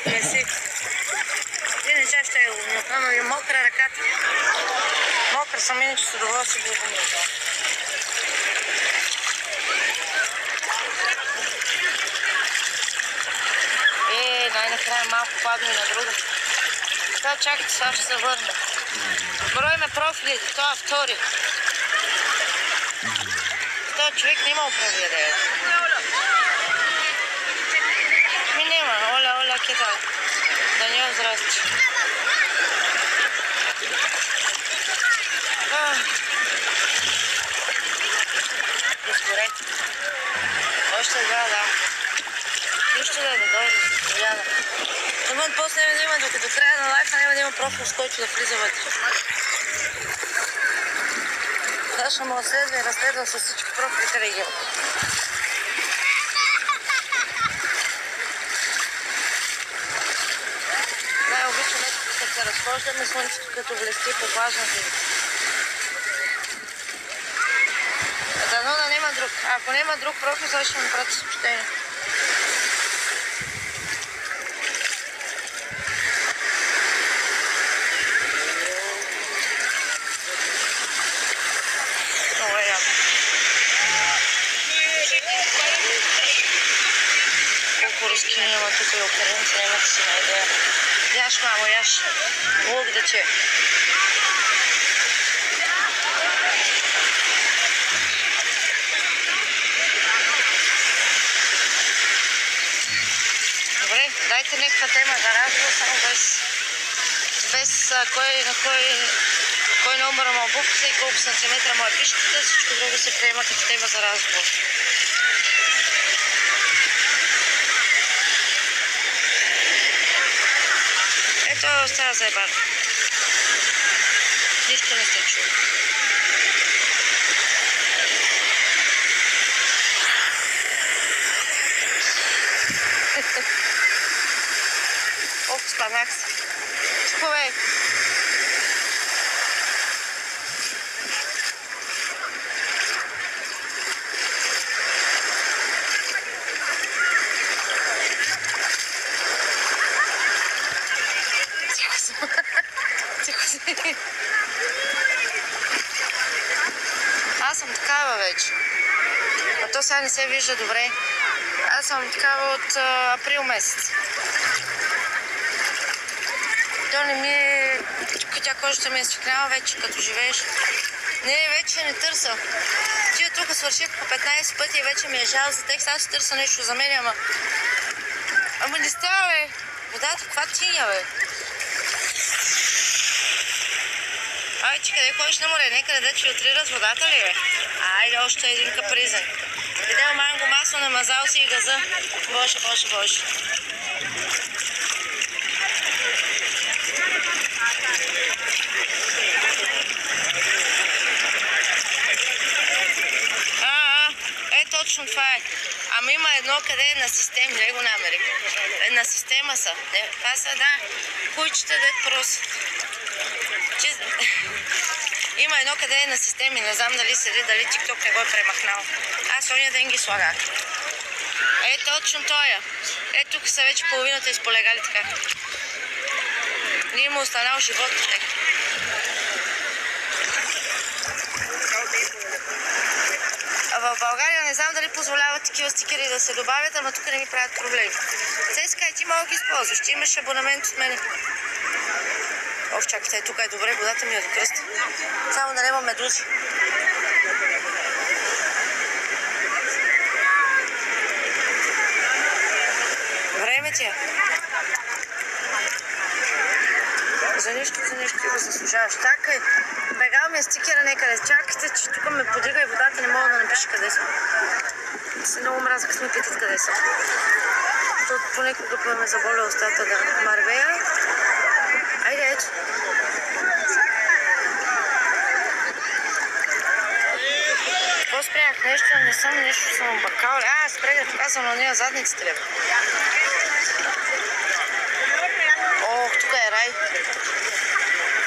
Меси. Ти не чаш ще е мокра ръката. Мокра съм, иначе с удоволствие би го мокра. Най-накрая малко падна и на друга. Сега чакайте, сега ще се върна. Броиме профилите, това е втори. Това човек не има управи да е. Ми нема, оля, китай. Даниел, здрасти. Изгоре. Още два дам. Нищо да дойде, заповяда. За мен после няма да има, докато края на лайфа няма да има профил, с който да влиза вътре. Сега ще му следва и разследвам с всички профили, къде ги има. Най-обичам като се разхождаме, слънцето като блести по плажната. Дано да няма друг. Ако няма друг профил, сега ще ми прати съобщение. Руски няма тук и украинци, нямате си на идея. Яш, мамо, яш. Лук да че. Добре, дайте някаква тема за разговор, само без кой номер му обувката и колко сантиметра му е пишката, всичко друго се приема като тема за разговор. Ето остава за ебар. Нищо не сте чули. Ох, спанах се. Хубавей. Аз съм такава вече. А то сега не се вижда добре. Аз съм такава от април месец. То не ми е... Тя кожата ми е свикнала вече, като живееш. Не, вече не търся. Тия тук свърших по 15 пъти и вече ми е жал за текст. Аз си търся нещо за мен, ама не става, бе. Водата, каква тиня, бе. Ай, че къде ходиш на море? Некъде да ти утрират водата ли, бе? Айде, още един капризен. Видел манго масло, намазал си и газа. Боже. Точно това е. Ама има едно къде е на системи, не го намерих. На система са. Това са, да, кучета дет просто. Има едно къде е на системи, не знам дали седи, дали TikTok не го е премахнал. Аз ония ден ги слагах. Точно тоя. Тук са вече половината изполегали така. Не има останал живот. В България не знам дали позволяват такива стикери да се добавят, ама тук не ми правят проблеми. Цеска и ти мога да ги използваш. Ти имаш абонамент от мене. Ох, чакайте, тук е добре, водата ми е до кръста. Само да няма медузи. Време ти е. За нищо ти го заслужаваш. Чакай, бегал ми е стикера некъде. Чакайте, че тук ме подига и водата не мога да напиша къде съм. Си много мраза, като ме питат къде съм. Защото понекога ме заболя устата да марвея. Айде, ето. Какво спрях? Нещо не съм, нещо съм объркал. Спрях да показвам на нея задниците ли? Ох, тук е рай.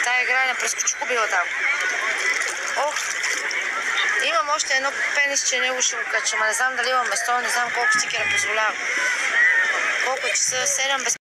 Тая игра на прескочко била там. Ох, имам още едно пенисче, него ще го кача, ама не знам дали има место, не знам колко стикера позволява. Колко часа? 7 без